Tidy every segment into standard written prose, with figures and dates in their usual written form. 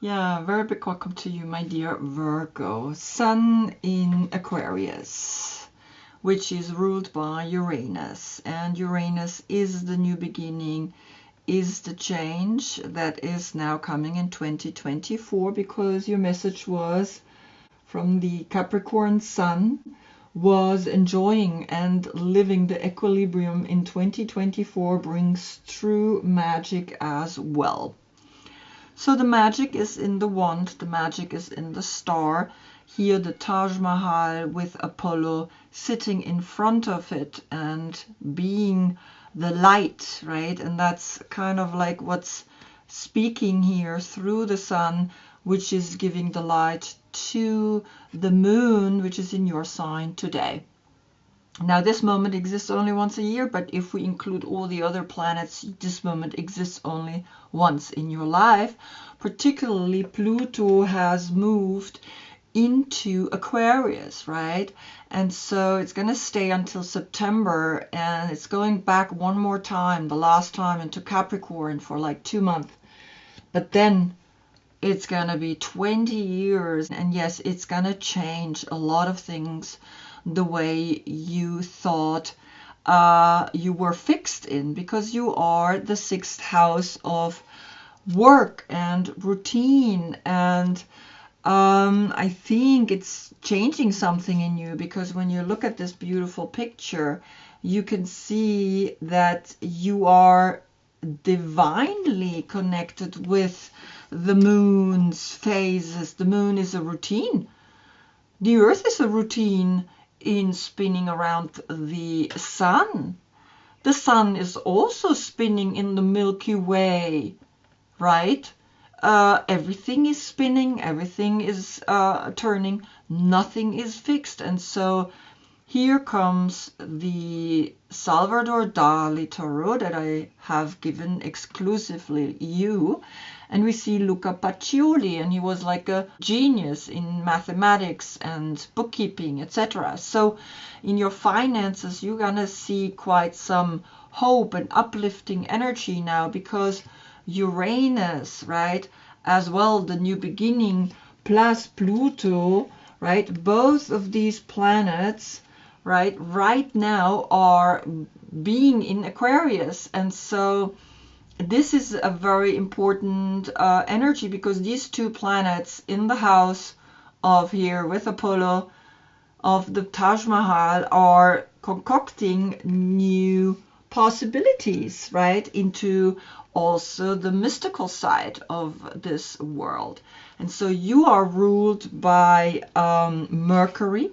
Yeah, very big welcome to you, my dear Virgo. Sun in Aquarius, which is ruled by Uranus. And Uranus is the new beginning, is the change that is now coming in 2024, because your message was from the Capricorn Sun was enjoying and living the equilibrium in 2024 brings true magic as well. So the magic is in the wand, the magic is in the star. Here the Taj Mahal with Apollo sitting in front of it and being the light, right? And that's kind of like what's speaking here through the sun, which is giving the light to the moon, which is in your sign today. Now, this moment exists only once a year, but if we include all the other planets, this moment exists only once in your life. Particularly, Pluto has moved into Aquarius, right? And so it's going to stay until September, and it's going back one more time, the last time into Capricorn for like 2 months. But then it's going to be 20 years, and yes, it's going to change a lot of things the way you thought you were fixed in, because you are the 6th house of work and routine. And I think it's changing something in you, because when you look at this beautiful picture, you can see that you are divinely connected with the moon's phases. The moon is a routine. The earth is a routine in spinning around the sun. The sun is also spinning in the Milky Way, right? Everything is spinning, everything is turning, nothing is fixed. And so here comes the Salvador Dali Tarot that I have given exclusively you. And we see Luca Pacioli, and he was like a genius in mathematics and bookkeeping, etc. So in your finances, you're going to see quite some hope and uplifting energy now, because Uranus, right, as well, the new beginning, plus Pluto, right, both of these planets, right now are being in Aquarius. And so this is a very important energy, because these two planets in the house of here with Apollo of the Taj Mahal are concocting new possibilities, right, into also the mystical side of this world. And so you are ruled by Mercury.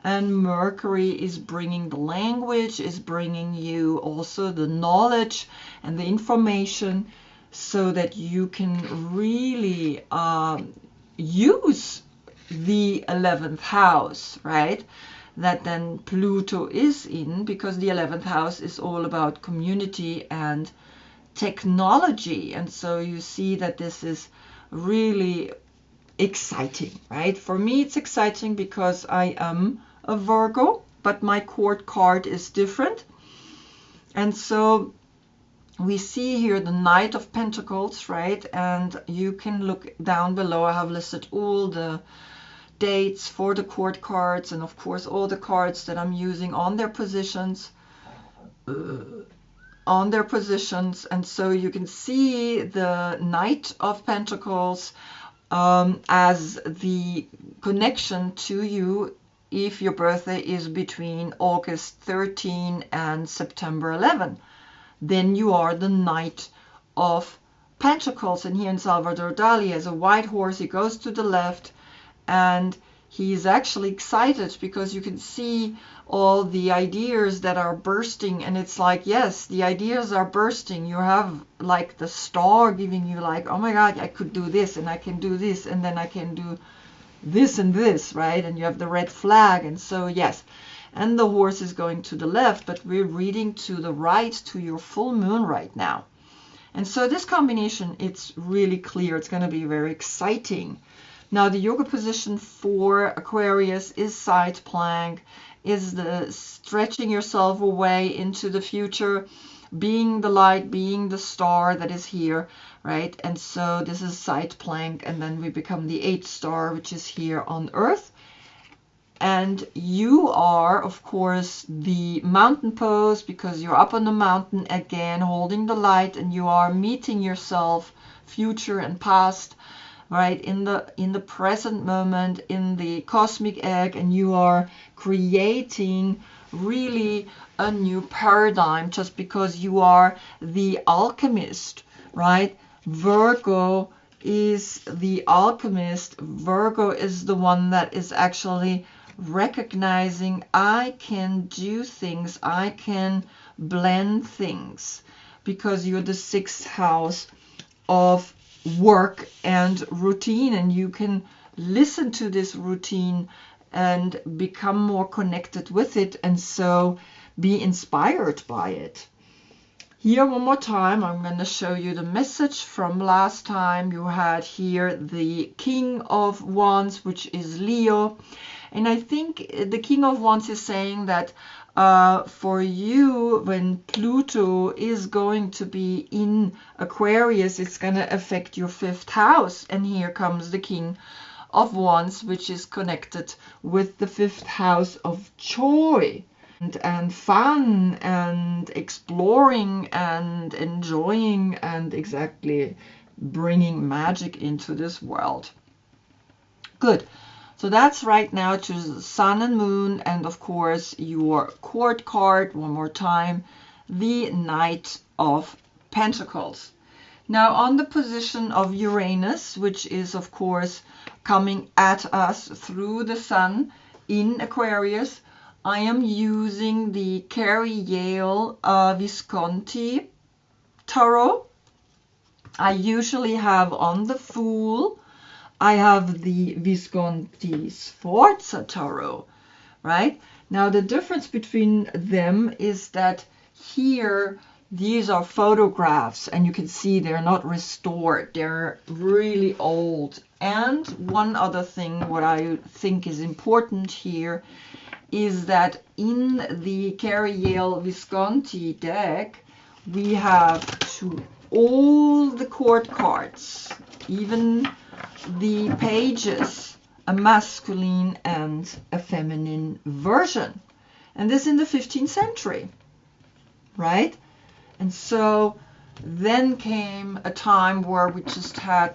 And Mercury is bringing the language, is bringing you also the knowledge and the information, so that you can really use the 11th house, right? That then Pluto is in, because the 11th house is all about community and technology. And so you see that this is really exciting, right? For me, it's exciting because I am a Virgo, but my court card is different. And so we see here the Knight of Pentacles, right? And you can look down below. I have listed all the dates for the court cards, and of course all the cards that I'm using on their positions. And so you can see the Knight of Pentacles as the connection to you if your birthday is between August 13 and September 11. Then you are the Knight of Pentacles. And here in Salvador Dali has a white horse. He goes to the left, and he's actually excited, because you can see all the ideas that are bursting. And it's like, yes, the ideas are bursting. You have like the star giving you like, oh my God, I could do this, and I can do this, and then I can do this and this, right? And you have the red flag. And so, yes, and the horse is going to the left, but we're reading to the right, to your full moon right now. And so this combination, it's really clear. It's going to be very exciting. Now, the yoga position for Aquarius is side plank, is the stretching yourself away into the future, being the light, being the star that is here, right? And so this is side plank, and then we become the 8th star, which is here on Earth. And you are, of course, the mountain pose, because you're up on the mountain again, holding the light, and you are meeting yourself, future and past, right, in the present moment, in the cosmic egg, and you are creating really a new paradigm, just because you are the alchemist, right? Virgo is the alchemist. Virgo is the one that is actually recognizing, I can do things, I can blend things, because you're the 6th house of work and routine, and you can listen to this routine and become more connected with it, and so be inspired by it. Here one more time, I'm going to show you the message from last time. You had here the King of Wands, which is Leo. And I think the King of Wands is saying that for you, when Pluto is going to be in Aquarius, it's going to affect your 5th house. And here comes the King of Wands, which is connected with the 5th house of joy and fun and exploring and enjoying and exactly bringing magic into this world. Good. So that's right now to the Sun and Moon, and of course your court card one more time, the Knight of Pentacles. Now on the position of Uranus, which is of course coming at us through the Sun in Aquarius, I am using the Carrie Yale Visconti Tarot. I usually have on the Fool, I have the Visconti Sforza Tarot, right? Now the difference between them is that here, these are photographs, and you can see they're not restored. They're really old. And one other thing, what I think is important here, is that in the Carrie Yale Visconti deck, we have all the court cards, even the pages, a masculine and a feminine version. And this in the 15th century, right? And so then came a time where we just had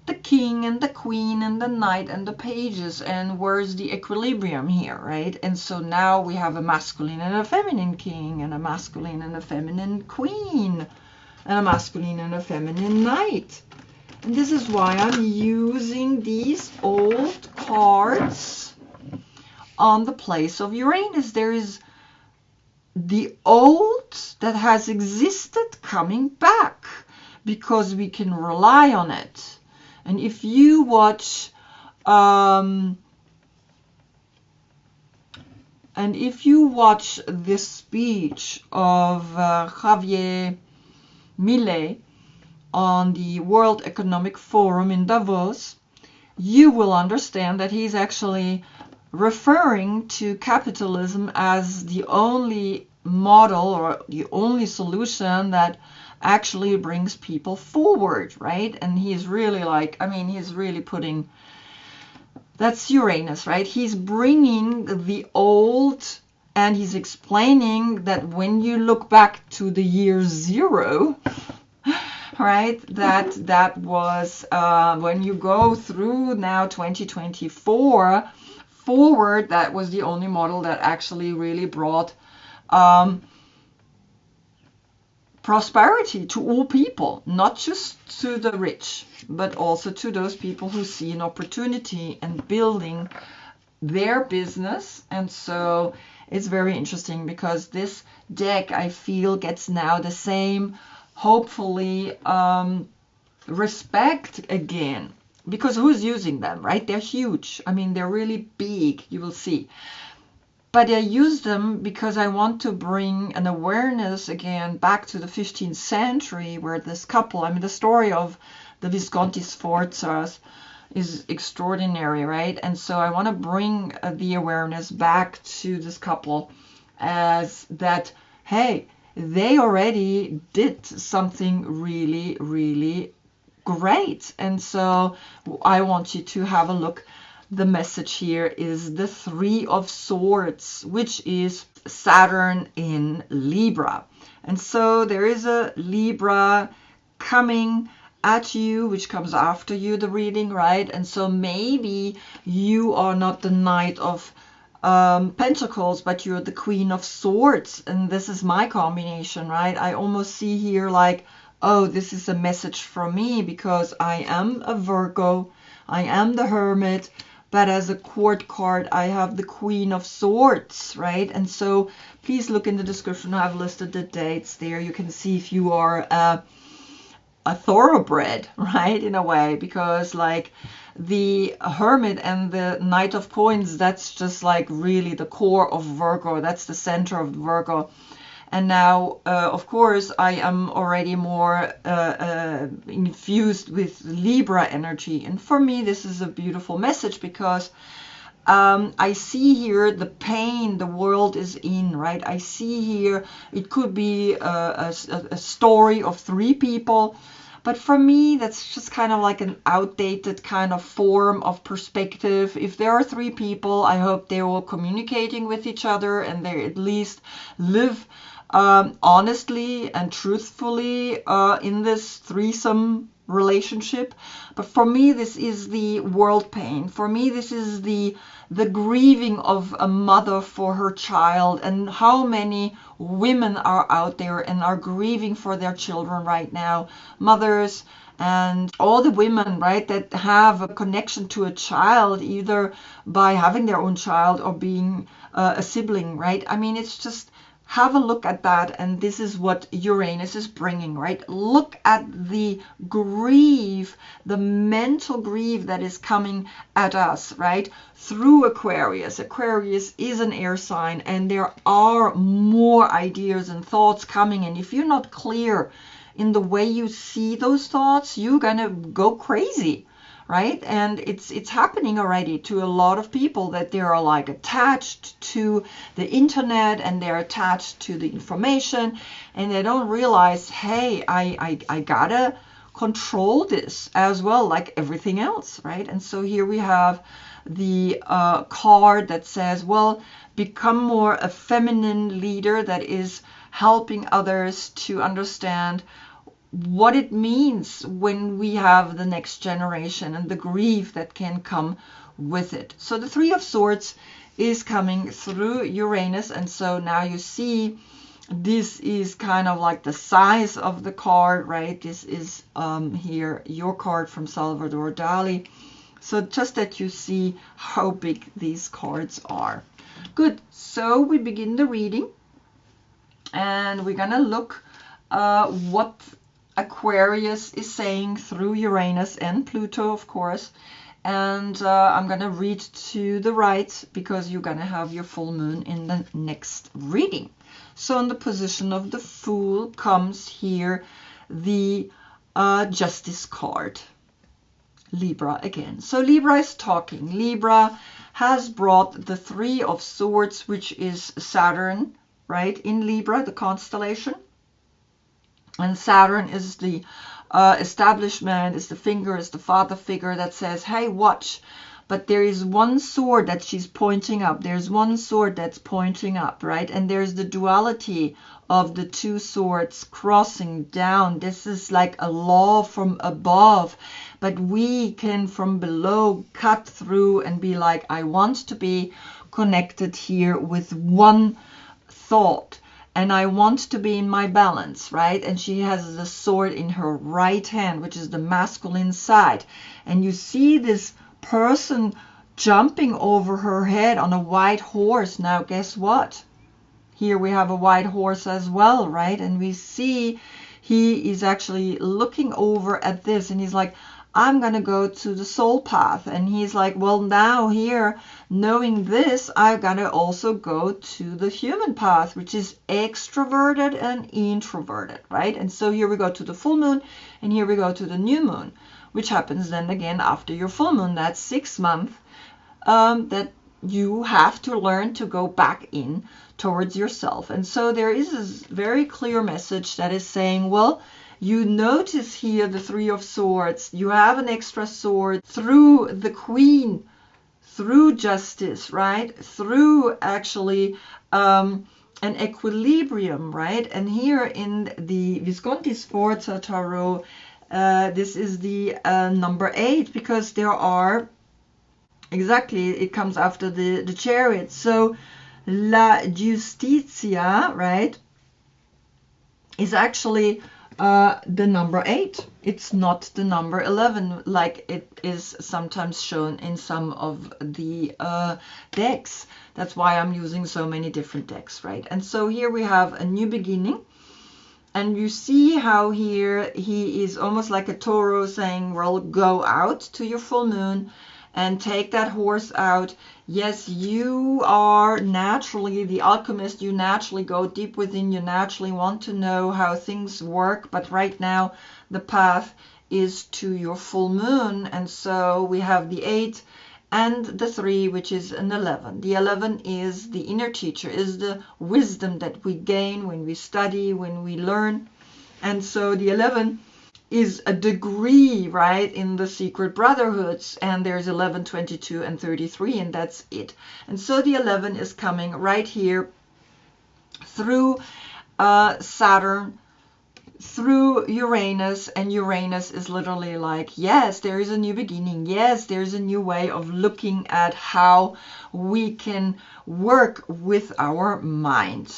the king and the queen and the knight and the pages, and where's the equilibrium here, right? And so now we have a masculine and a feminine king, and a masculine and a feminine queen, and a masculine and a feminine knight. And this is why I'm using these old cards on the place of Uranus. There is the old that has existed coming back, because we can rely on it. And if you watch this speech of Javier Milei on the World Economic Forum in Davos, you will understand that he's actually referring to capitalism as the only model or the only solution that actually brings people forward, right? And he's really like, I mean, he's really putting, that's Uranus, right? He's bringing the old, and he's explaining that when you look back to the year 0, right, that was when you go through now 2024 forward, that was the only model that actually really brought prosperity to all people, not just to the rich, but also to those people who see an opportunity in building their business. And so it's very interesting, because this deck, I feel, gets now the same, hopefully, respect again, because who's using them, right? They're huge. I mean, they're really big, you will see. But I use them because I want to bring an awareness again back to the 15th century, where this couple, I mean, the story of the Visconti Sforzas is extraordinary, right? And so I want to bring the awareness back to this couple as that, hey, they already did something really, really great. And so I want you to have a look. The message here is the Three of Swords, which is Saturn in Libra. And so there is a Libra coming at you, which comes after you, the reading, right? And so maybe you are not the Knight of Pentacles, but you're the Queen of Swords. And this is my combination, right? I almost see here like, oh, this is a message from me because I am a Virgo, I am the Hermit, but as a court card, I have the Queen of Swords, right? And so please look in the description. I've listed the dates there. You can see if you are a thoroughbred, right, in a way, because like the Hermit and the Knight of Coins, that's just like really the core of Virgo. That's the center of Virgo. And now, of course, I am already more infused with Libra energy. And for me, this is a beautiful message because I see here the pain the world is in, right? I see here it could be a story of three people. But for me, that's just kind of like an outdated kind of form of perspective. If there are three people, I hope they're all communicating with each other and they at least live honestly and truthfully in this threesome relationship. But for me, this is the world pain. For me, this is the grieving of a mother for her child, and how many women are out there and are grieving for their children right now, mothers and all the women, right, that have a connection to a child either by having their own child or being a sibling, right? I mean, it's just, have a look at that, and this is what Uranus is bringing, right? Look at the grief, the mental grief that is coming at us, right? Through Aquarius. Aquarius is an air sign, and there are more ideas and thoughts coming, and if you're not clear in the way you see those thoughts, you're gonna go crazy, right? And it's happening already to a lot of people, that they are like attached to the internet and they're attached to the information, and they don't realize, hey, I gotta control this as well, like everything else, right? And so here we have the card that says, well, become more a feminine leader that is helping others to understand what it means when we have the next generation and the grief that can come with it. So the Three of Swords is coming through Uranus, and so now you see this is kind of like the size of the card, right? This is here your card from Salvador Dali. So just that you see how big these cards are. Good, so we begin the reading, and we're gonna look what Aquarius is saying through Uranus and Pluto, of course. And I'm going to read to the right because you're going to have your full moon in the next reading. So in the position of the Fool comes here the Justice card. Libra again. So Libra is talking. Libra has brought the Three of Swords, which is Saturn, right, in Libra, the constellation. And Saturn is the establishment, is the finger, is the father figure that says, hey, watch. But there is one sword that she's pointing up. There's one sword that's pointing up, right? And there's the duality of the two swords crossing down. This is like a law from above. But we can from below cut through and be like, I want to be connected here with one thought. And I want to be in my balance, right? And she has the sword in her right hand, which is the masculine side. And you see this person jumping over her head on a white horse. Now, guess what? Here we have a white horse as well, right? And we see he is actually looking over at this, and he's like, I'm going to go to the soul path. And he's like, well, now here, knowing this, I've got to also go to the human path, which is extroverted and introverted, right? And so here we go to the full moon, and here we go to the new moon, which happens then again after your full moon. That's 6 months. That you have to learn to go back in towards yourself. And so there is this very clear message that is saying, well, you notice here the Three of Swords, you have an extra sword through the Queen, through justice, right? Through actually an equilibrium, right? And here in the Visconti Sforza Tarot, this is the number 8, because there are, exactly, it comes after the Chariot. So La Giustizia, right, is actually the number 8. It's not the number 11 like it is sometimes shown in some of the decks. That's why I'm using so many different decks, right? And so here we have a new beginning. And you see how here he is almost like a Taureau saying, well, go out to your full moon and take that horse out. Yes, you are naturally the alchemist. You naturally go deep within. You naturally want to know how things work. But right now, the path is to your full moon. And so we have the 8 and the 3, which is an 11. The 11 is the inner teacher, is the wisdom that we gain when we study, when we learn. And so the 11 is a degree, right, in the secret brotherhoods, and there's 11, 22, and 33, and that's it. And so the 11 is coming right here through Saturn, through Uranus, and Uranus is literally like, yes, there is a new beginning. Yes, there's a new way of looking at how we can work with our mind.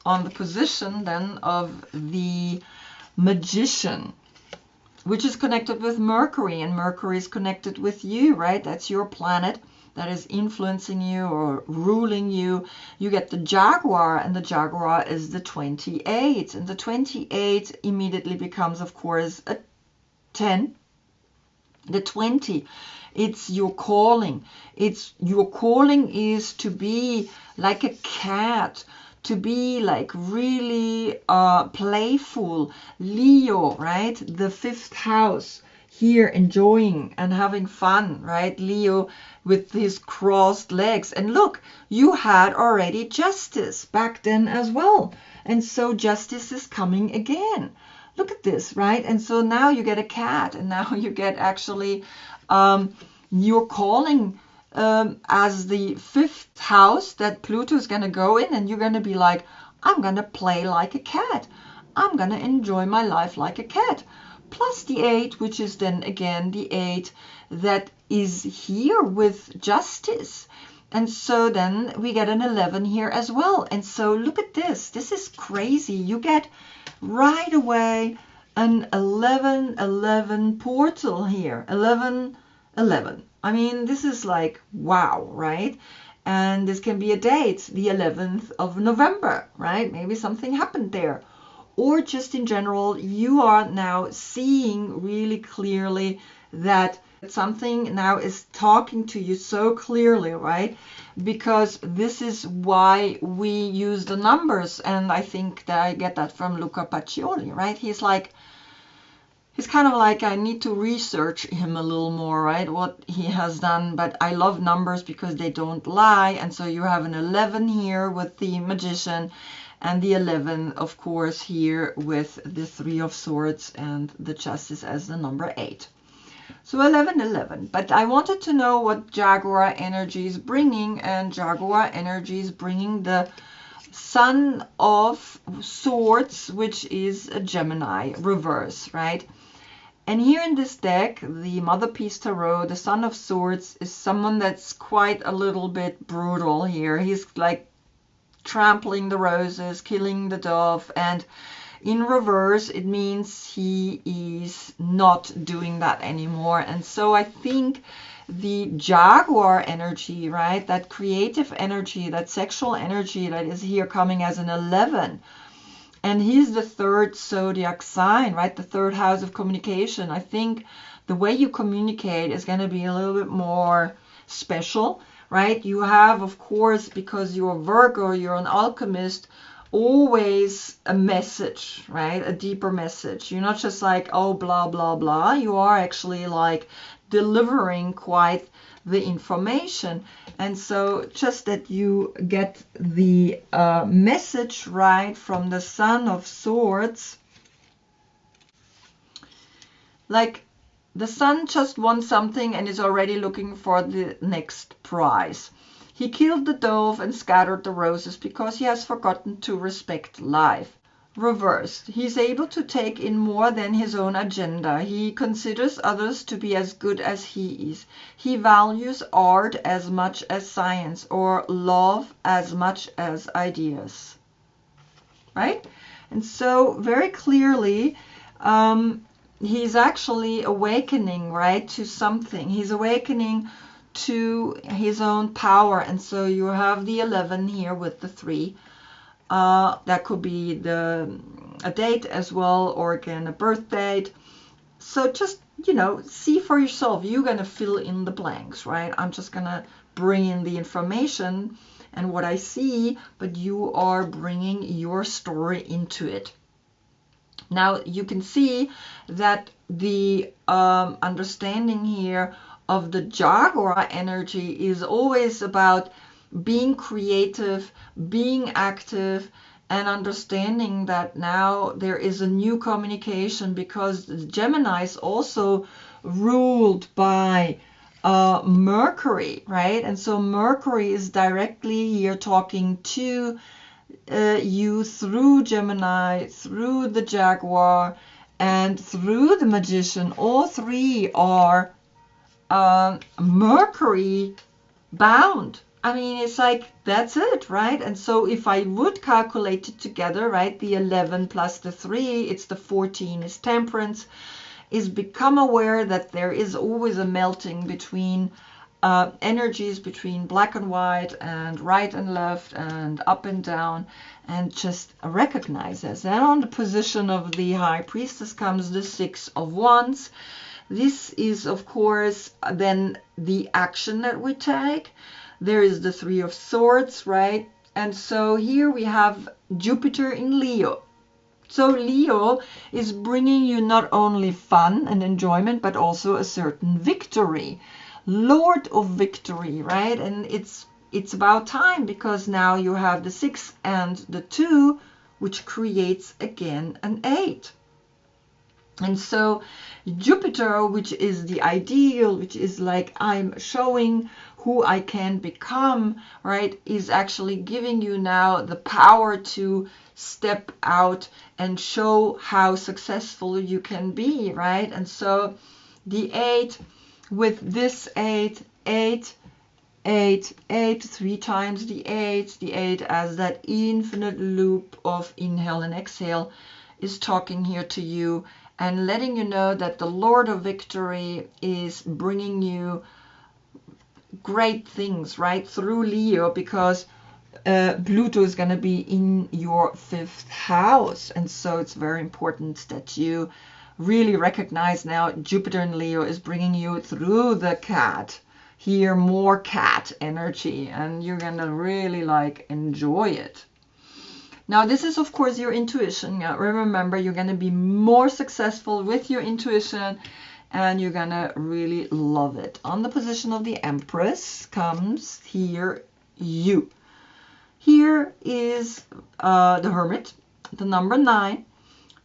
On the position then of the Magician, which is connected with Mercury, and Mercury is connected with you, right? That's your planet that is influencing you or ruling you. You get the Jaguar, and the Jaguar is the 28, and the 28 immediately becomes, of course, a 10. The 20, it's your calling. It's your calling is to be like a cat, to be like really playful. Leo, right? The 5th house here, enjoying and having fun, right? Leo with his crossed legs. And look, you had already Justice back then as well. And so Justice is coming again. Look at this, right? And so now you get a cat, and now you get actually your calling as the 5th house that Pluto is going to go in, and you're going to be like, I'm going to play like a cat. I'm going to enjoy my life like a cat. Plus the 8, which is then again the 8 that is here with Justice. And so then we get an 11 here as well. And so look at this. This is crazy. You get right away an 11-11 portal here. 11-11. I mean, this is like, wow, right? And this can be a date, the 11th of November, right? Maybe something happened there. Or just in general, you are now seeing really clearly that something now is talking to you so clearly, right? Because this is why we use the numbers. And I think that I get that from Luca Pacioli, right? He's kind of like, I need to research him a little more, right? What he has done. But I love numbers because they don't lie. And so you have an 11 here with the Magician, and the 11, of course, here with the 3 of Swords and the Justice as the number 8. So 11-11. But I wanted to know what Jaguar energy is bringing, and Jaguar energy is bringing the Sun of Swords, which is a Gemini reverse, right? And here in this deck, the Mother Peace Tarot, the Sun of Swords is someone that's quite a little bit brutal here. He's like trampling the roses, killing the dove, and in reverse it means he is not doing that anymore. And so I think the Jaguar energy, right, that creative energy, that sexual energy that is here coming as an 11, and he's the 3rd zodiac sign, right, the 3rd house of communication. I think the way you communicate is going to be a little bit more special, right? You have, of course, because you're Virgo, you're an alchemist, always a message, right? A deeper message. You're not just like, oh, blah, blah, blah. You are actually like delivering quite the information. And so just that you get the message right from the Sun of Swords, like the Sun just won something and is already looking for the next prize. He killed the dove and scattered the roses because he has forgotten to respect life. Reversed, he's able to take in more than his own agenda. He considers others to be as good as he is. He values art as much as science, or love as much as ideas. Right? And so very clearly, he's actually awakening, right, to something. He's awakening to his own power. And so you have the 11 here with the 3. That could be a date as well, or again a birth date. So just, you know, see for yourself. You're going to fill in the blanks, right? I'm just going to bring in the information and what I see, but you are bringing your story into it. Now you can see that the understanding here of the Jaguar energy is always about being creative, being active, and understanding that now there is a new communication, because the Gemini is also ruled by Mercury, right? And so Mercury is directly here talking to you through Gemini, through the Jaguar, and through the Magician. All 3 are Mercury bound. I mean, it's like, that's it, right? And so if I would calculate it together, right, the 11 plus the 3, it's the 14, is Temperance, is become aware that there is always a melting between energies, between black and white and right and left and up and down, and just recognize this. And on the position of the High Priestess comes the 6 of Wands. This is, of course, then the action that we take. There is the 3 of Swords, right? And so here we have Jupiter in Leo. So Leo is bringing you not only fun and enjoyment, but also a certain victory. Lord of victory, right? And it's about time, because now you have the 6 and the 2, which creates again an 8. And so Jupiter, which is the ideal, which is like I'm showing who I can become, right, is actually giving you now the power to step out and show how successful you can be, right? And so the 8, with this 8, 8, 8, 8, 3 times the 8 as that infinite loop of inhale and exhale is talking here to you and letting you know that the Lord of Victory is bringing you great things, right, through Leo, because Pluto is going to be in your 5th house. And so it's very important that you really recognize now Jupiter in Leo is bringing you through the cat. Here, more cat energy, and you're going to really like enjoy it. Now, this is, of course, your intuition. Now, remember, you're going to be more successful with your intuition, and you're going to really love it. On the position of the Empress comes here, you. Here is the Hermit, the number 9.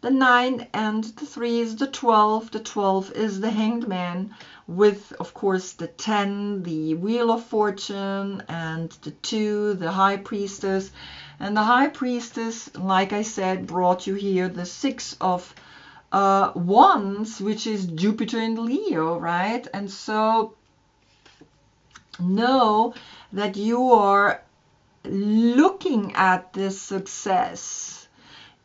The 9 and the 3 is the 12. The 12 is the Hanged Man, with, of course, the 10, the Wheel of Fortune, and the 2, the High Priestess. And the High Priestess, like I said, brought you here the 6 of Wands, which is Jupiter in Leo, right? And so know that you are looking at this success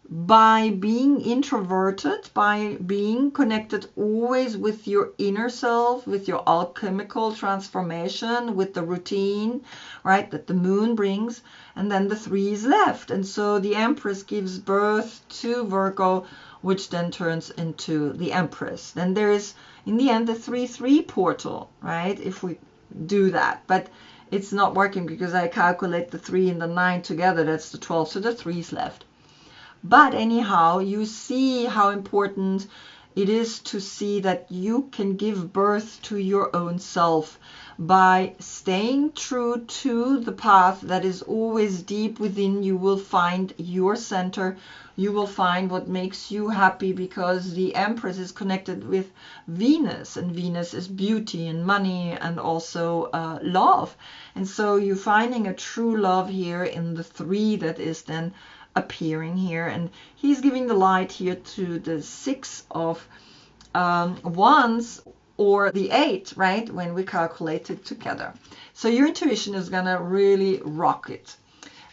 by being introverted, by being connected always with your inner self, with your alchemical transformation, with the routine, right, that the moon brings, and then the 3 is left. And so the Empress gives birth to Virgo, which then turns into the Empress. Then there is, in the end, the 3-3 portal, right, if we do that. But it's not working because I calculate the 3 and the 9 together. That's the 12, so the 3 is left. But anyhow, you see how important It is to see that you can give birth to your own self by staying true to the path that is always deep within. You will find your center. You will find what makes you happy, because the Empress is connected with Venus, and Venus is beauty and money and also love. And so you're finding a true love here in the 3 that is then appearing here. And he's giving the light here to the 6 of wands, or the 8, right, when we calculate it together. So your intuition is gonna really rock it.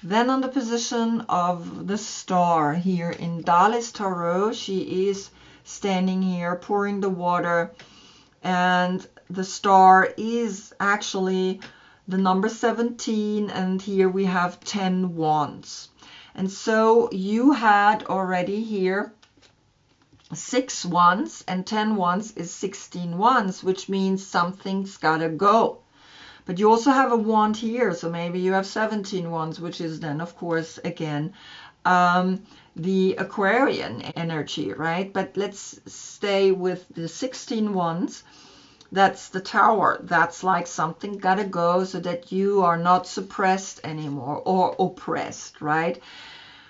Then on the position of the star here in Dali's Tarot, she is standing here pouring the water, and the star is actually the number 17, and here we have 10 wands. And so you had already here 6 wands, and 10 wands is 16 wands, which means something's gotta go. But you also have a wand here, so maybe you have 17 wands, which is then, of course, again, the Aquarian energy, right? But let's stay with the 16 wands. That's the Tower. That's like something gotta go, so that you are not suppressed anymore or oppressed, right?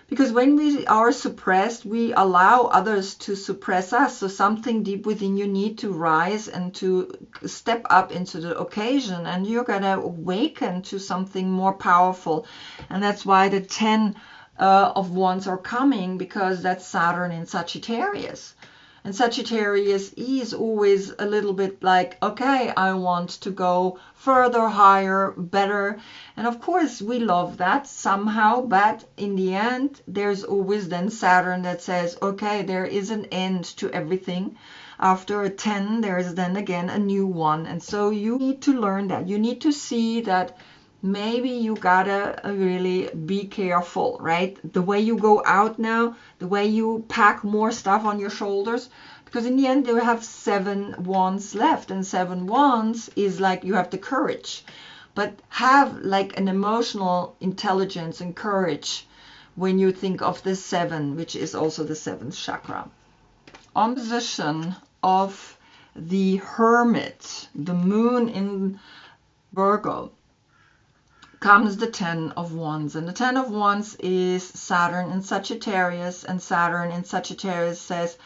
Because when we are suppressed, we allow others to suppress us. So something deep within you need to rise and to step up into the occasion, and you're gonna awaken to something more powerful. And that's why the 10 of wands are coming, because that's Saturn in Sagittarius. And Sagittarius is always a little bit like, okay, I want to go further, higher, better. And of course, we love that somehow. But in the end, there's always then Saturn that says, okay, there is an end to everything. After a 10, there is then again a new 1. And so you need to learn that. You need to see that maybe you gotta really be careful, right? The way you go out now, the way you pack more stuff on your shoulders, because in the end you have 7 wands left, and 7 wands is like you have the courage, but have like an emotional intelligence and courage when you think of the 7, which is also the 7th chakra. On position of the Hermit, the moon in Virgo, comes the 10 of wands, and the 10 of wands is Saturn in Sagittarius, and Saturn in Sagittarius says,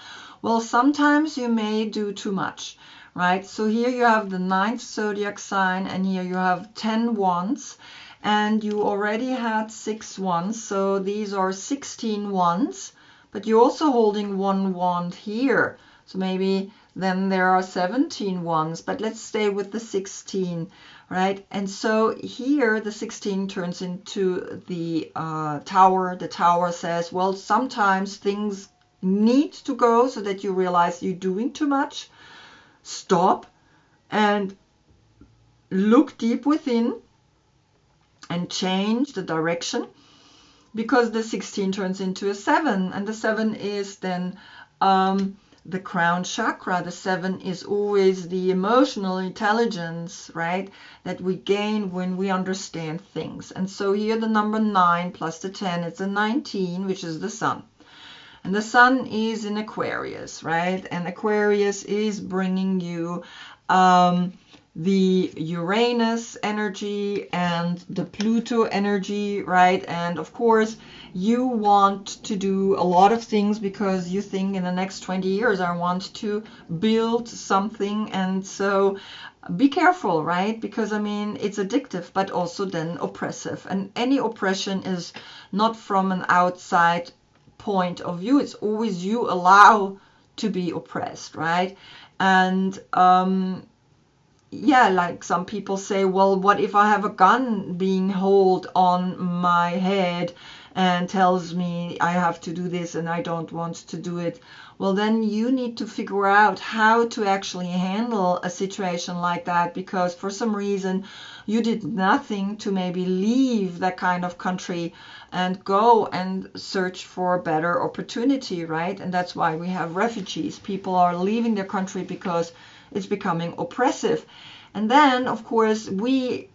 well, sometimes you may do too much, right? So here you have the 9th zodiac sign, and here you have 10 wands, and you already had 6 wands, so these are 16 wands, but you're also holding 1 wand here, so maybe then there are 17 wands, but let's stay with the 16. Right, and so here the 16 turns into the Tower. The Tower says, well, sometimes things need to go, so that you realize you're doing too much. Stop and look deep within and change the direction, because the 16 turns into a 7, and the 7 is then the crown chakra. The 7 is always the emotional intelligence, right, that we gain when we understand things. And so here the number 9 plus the 10, it's a 19, which is the Sun. And the Sun is in Aquarius, right? And Aquarius is bringing you the Uranus energy and the Pluto energy, right? And of course, you want to do a lot of things, because you think in the next 20 years, I want to build something. And so be careful, right? Because I mean, it's addictive, but also then oppressive. And any oppression is not from an outside point of view. It's always you allow to be oppressed, right? And yeah, like some people say, well, what if I have a gun being held on my head and tells me I have to do this and I don't want to do it? Well, then you need to figure out how to actually handle a situation like that, because for some reason you did nothing to maybe leave that kind of country and go and search for a better opportunity, right? And that's why we have refugees. People are leaving their country because it's becoming oppressive. And then, of course, we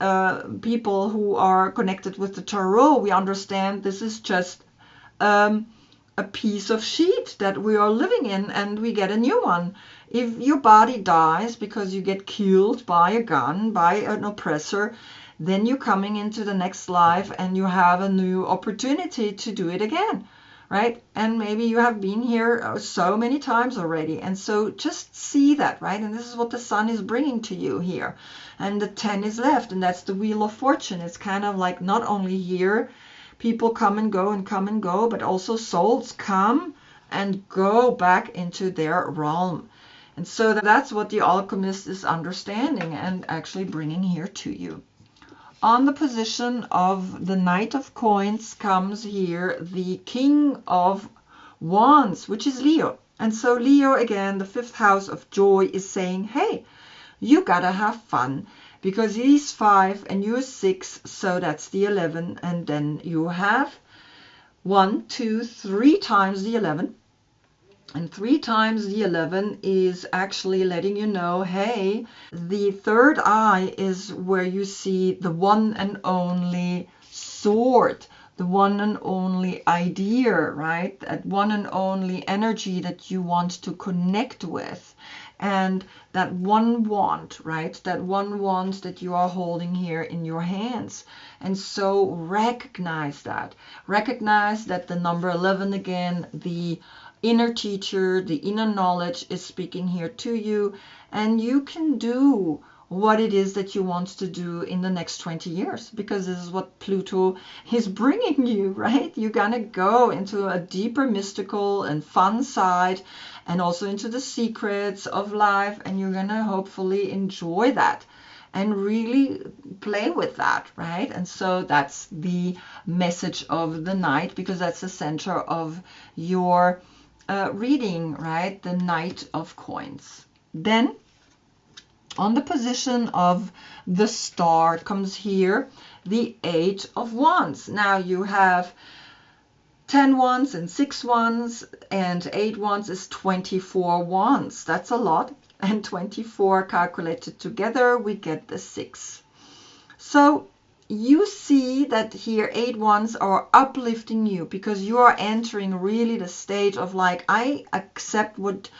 people who are connected with the tarot, we understand this is just a a piece of sheet that we are living in, and we get a new one. If your body dies because you get killed by a gun, by an oppressor, then you're coming into the next life and you have a new opportunity to do it again, right? And maybe you have been here so many times already. And so just see that, right? And this is what the sun is bringing to you here. And the 10 is left, and that's the Wheel of Fortune. It's kind of like not only here, people come and go, but also souls come and go back into their realm. And so that's what the alchemist is understanding and actually bringing here to you. On the position of the Knight of Coins comes here the King of Wands, which is Leo. And so Leo, again, the 5th house of joy, is saying, hey, you gotta have fun, because he's 5 and you're 6, so that's the 11. And then you have 1, 2, 3 times the 11. And 3 times the 11 is actually letting you know, hey, the third eye is where you see the one and only sword, the one and only idea, right? That one and only energy that you want to connect with. And that one wand, right? That one wand that you are holding here in your hands. And so recognize that. Recognize that the number 11 again, the inner teacher, the inner knowledge is speaking here to you, and you can do what it is that you want to do in the next 20 years, because this is what Pluto is bringing you, right? You're gonna go into a deeper mystical and fun side, and also into the secrets of life, and you're gonna hopefully enjoy that and really play with that, right? And so that's the message of the night, because that's the center of your reading, right? The Knight of Coins. Then on the position of the star comes here the 8 of Wands. Now you have 10 wands and 6 wands, and 8 wands is 24 wands. That's a lot. And 24 calculated together, we get the 6. So you see that here 8 wands are uplifting you, because you are entering really the stage of like, I accept what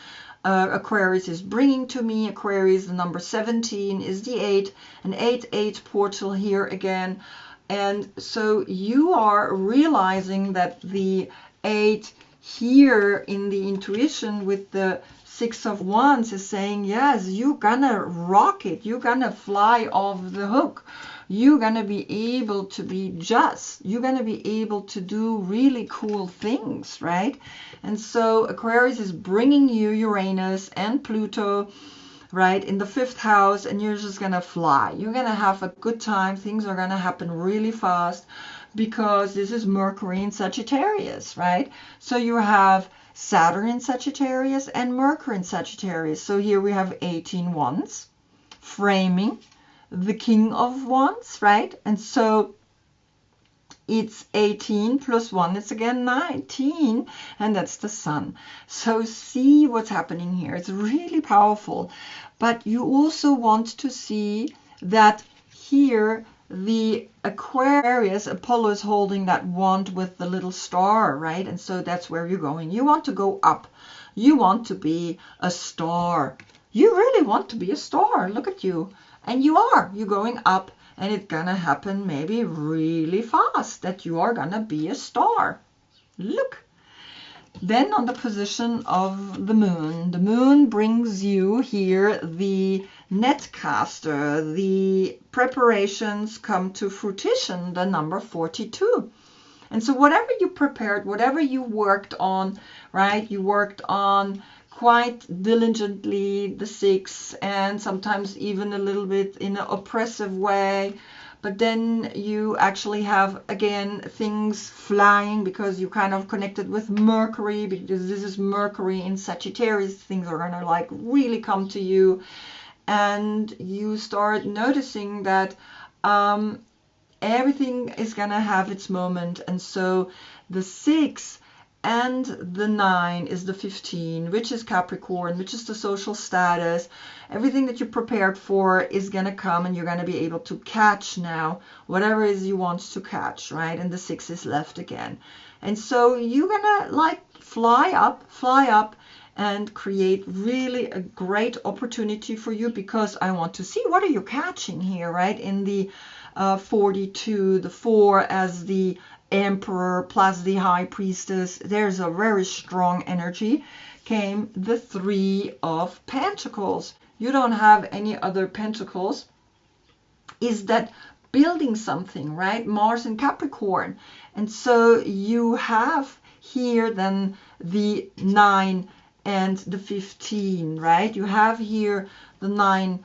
Aquarius is bringing to me. Aquarius, the number 17 is the 8, an 8-8 portal here again. And so you are realizing that the 8 here in the intuition with the 6 of Wands is saying, yes, you're gonna rock it. You're gonna fly off the hook. You're going to be able to be just. You're going to be able to do really cool things, right? And so Aquarius is bringing you Uranus and Pluto, right, in the 5th house, and you're just going to fly. You're going to have a good time. Things are going to happen really fast, because this is Mercury in Sagittarius, right? So you have Saturn in Sagittarius and Mercury in Sagittarius. So here we have 18 wands framing the King of Wands, right? And so it's 18 plus 1, it's again 19, and that's the sun. So see what's happening here. It's really powerful. But you also want to see that here the Aquarius, Apollo is holding that wand with the little star, right? And so that's where you're going. You want to go up. You want to be a star. You really want to be a star. Look at you. And you are. You're going up, and it's gonna happen maybe really fast that you are gonna be a star. Look. Then on the position of the moon brings you here the netcaster. The preparations come to fruition, the number 42. And so whatever you prepared, whatever you worked on, right? You worked on quite diligently the 6, and sometimes even a little bit in an oppressive way, but then you actually have again things flying, because you kind of connected with Mercury, because this is Mercury in Sagittarius. Things are gonna like really come to you, and you start noticing that everything is gonna have its moment. And so the 6 and the 9 is the 15, which is Capricorn, which is the social status. Everything that you prepared for is going to come, and you're going to be able to catch now whatever it is you want to catch, right? And the 6 is left again. And so you're gonna like fly up and create really a great opportunity for you, because I want to see what are you catching here, right? In the 42, the 4 as the Emperor plus the High Priestess, there's a very strong energy. Came the 3 of Pentacles. You don't have any other pentacles. Is that building something, right? Mars and Capricorn. And so you have here then the 9 and the 15, right? You have here the 9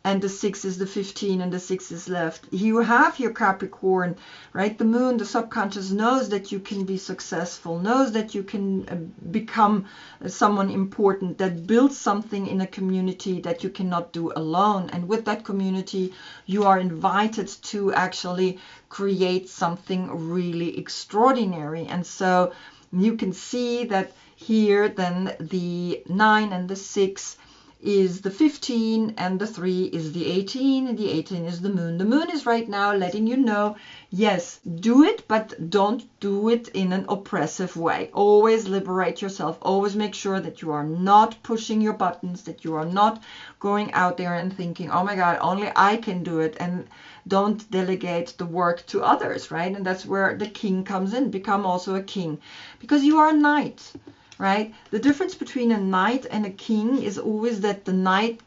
and the 6 is the 15 and the 6 is left. You have your Capricorn, right? The moon, the subconscious knows that you can be successful, knows that you can become someone important, that builds something in a community that you cannot do alone. And with that community, you are invited to actually create something really extraordinary. And so you can see that here then the 9 and the 6 is the 15 and the 3 is the 18 and the 18 is the moon. The moon is right now letting you know, yes, do it, but don't do it in an oppressive way. Always liberate yourself. Always make sure that you are not pushing your buttons, that you are not going out there and thinking, oh my God, only I can do it. And don't delegate the work to others, right? And that's where the king comes in. Become also a king, because you are a knight. Right? The difference between a knight and a king is always that the knight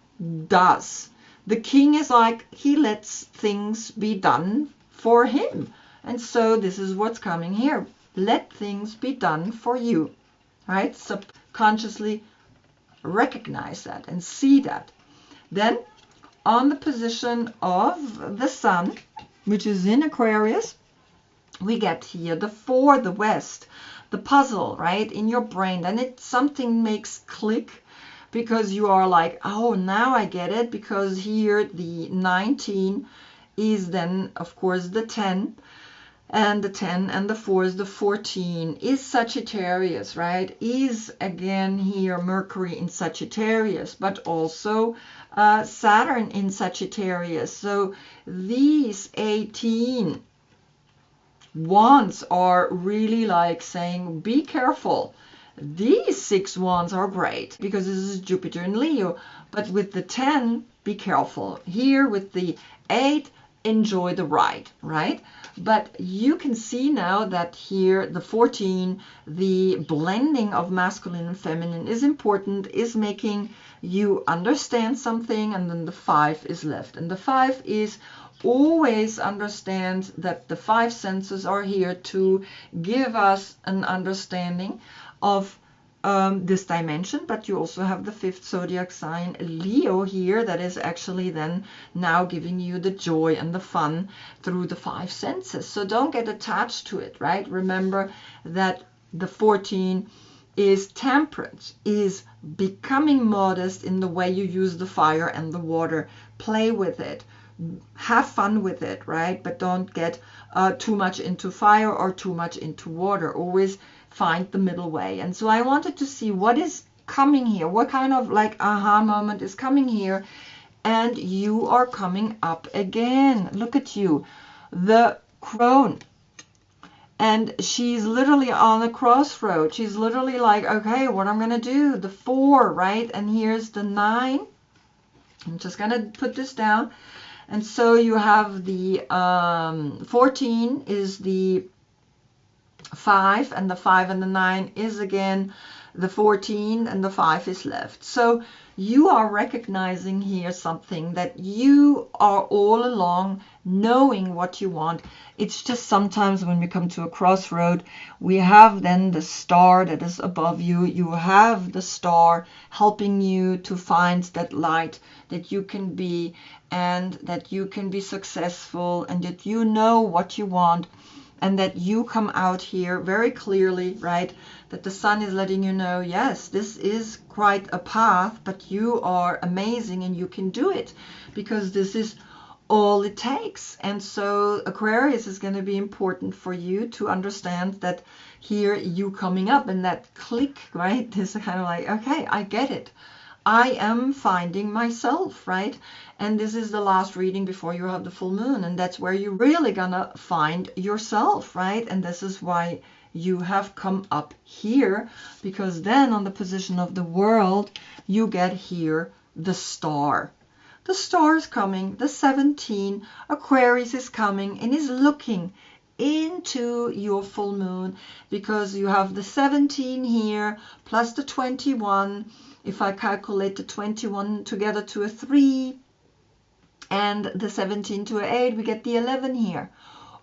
does. The king is like, he lets things be done for him. And so this is what's coming here. Let things be done for you. Right? Subconsciously recognize that and see that. Then on the position of the sun, which is in Aquarius, we get here the 4, the west. The puzzle, right, in your brain, then something makes click, because you are like, oh, now I get it, because here the 19 is then, of course, the 10, and the 10 and the 4 is the 14, is Sagittarius, right, is again here Mercury in Sagittarius, but also Saturn in Sagittarius. So these 18 wands are really like saying, be careful. These 6 wands are great because this is Jupiter in Leo, but with the 10, be careful. Here with the 8, enjoy the ride, right? But you can see now that here the 14, the blending of masculine and feminine is important, is making you understand something, and then the 5 is left. And the 5 is always understand that the 5 senses are here to give us an understanding of this dimension, but you also have the 5th zodiac sign Leo here that is actually then now giving you the joy and the fun through the 5 senses. So don't get attached to it, right? Remember that the 14 is temperance, is becoming modest in the way you use the fire and the water. Play with it. Have fun with it, right? But don't get too much into fire or too much into water. Always find the middle way. And so I wanted to see what is coming here, what kind of like aha moment is coming here. And you are coming up again. Look at you, the crone. And she's literally on a crossroad. She's literally like, okay, what I'm gonna do? The 4, right? And here's the 9. I'm just gonna put this down. And so you have the 14 is the 5, and the 5 and the 9 is again the 14, and the 5 is left. So you are recognizing here something that you are all along knowing what you want. It's just sometimes when we come to a crossroad, we have then the star that is above you. You have the star helping you to find that light that you can be, and that you can be successful, and that you know what you want, and that you come out here very clearly, right? That the sun is letting you know, yes, this is quite a path, but you are amazing and you can do it, because this is all it takes. And so Aquarius is going to be important for you to understand that here you coming up and that click, right? This is kind of like, okay, I get it. I am finding myself, right? And this is the last reading before you have the full moon, and that's where you're really gonna find yourself, right? And this is why you have come up here, because then on the position of the world, you get here the star. The star is coming, the 17, Aquarius is coming and is looking into your full moon, because you have the 17 here plus the 21. If I calculate the 21 together to a 3 and the 17 to an 8, we get the 11 here.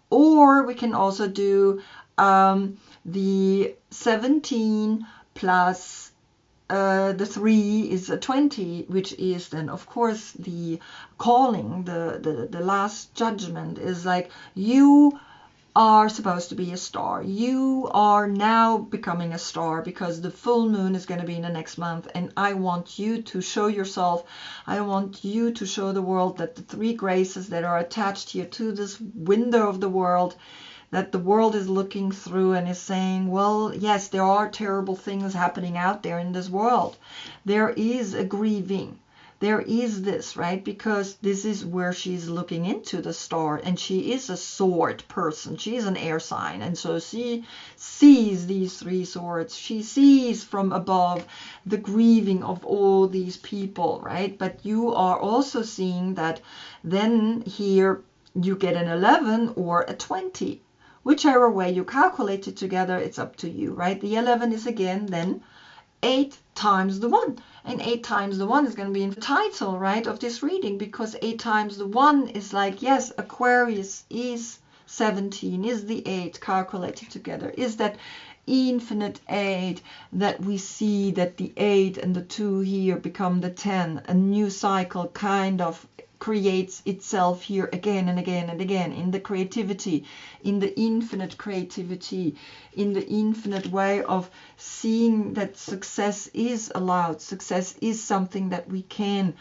Or we can also do the 17 plus the 3 is a 20, which is then, of course, the calling, the last judgment is like, you are supposed to be a star. You are now becoming a star, because the full moon is going to be in the next month, and I want you to show yourself. I want you to show the world that the 3 graces that are attached here to this window of the world, that the world is looking through and is saying, well, yes, there are terrible things happening out there in this world. There is a grieving. There is this, right? Because this is where she's looking into the star, and she is a sword person. She is an air sign, and so she sees these 3 swords. She sees from above the grieving of all these people, right? But you are also seeing that then here you get an 11 or a 20. Whichever way you calculate it together, it's up to you, right? The 11 is again then 8 times the 1. And 8 times the 1 is going to be in the title, right, of this reading, because 8 times the 1 is like, yes, Aquarius is 17, is the 8 calculated together, is that infinite 8 that we see, that the 8 and the 2 here become the 10. A new cycle kind of creates itself here again and again and again, in the creativity, in the infinite creativity, in the infinite way of seeing that success is allowed. Success is something that we can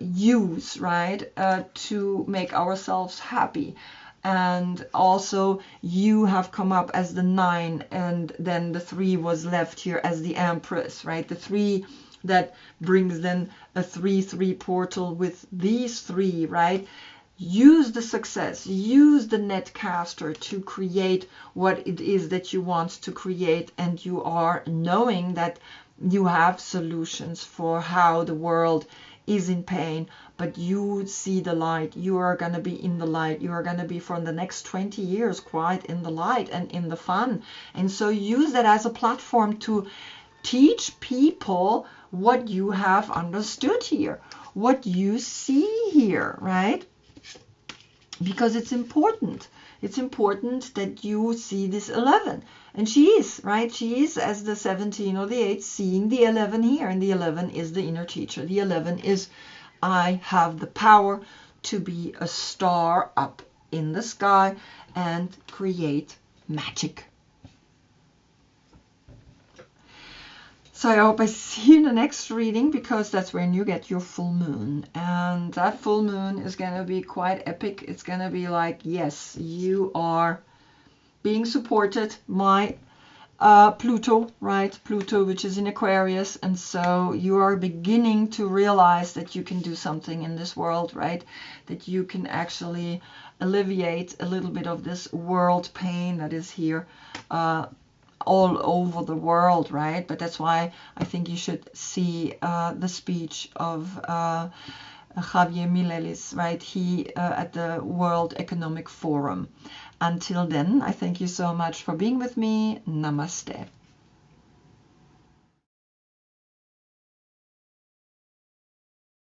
use, right, to make ourselves happy. And also you have come up as the 9, and then the 3 was left here as the Empress, right? The 3 that brings then a 3-3 portal with these 3, right? Use the success, use the netcaster to create what it is that you want to create, and you are knowing that you have solutions for how the world is in pain, but you see the light. You are going to be in the light. You are going to be for the next 20 years quite in the light and in the fun. And so use that as a platform to teach people what you have understood here, what you see here, right? Because it's important. It's important that you see this 11. And she is, right? She is, as the 17 or the 8, seeing the 11 here. And the 11 is the inner teacher. The 11 is, I have the power to be a star up in the sky and create magic. So I hope I see you in the next reading, because that's when you get your full moon. And that full moon is going to be quite epic. It's going to be like, yes, you are being supported by Pluto, right? Pluto, which is in Aquarius. And so you are beginning to realize that you can do something in this world, right? That you can actually alleviate a little bit of this world pain that is here all over the world, right? But that's why I think you should see the speech of Javier Milelis, right? He at the World Economic Forum. Until then, I thank you so much for being with me. Namaste.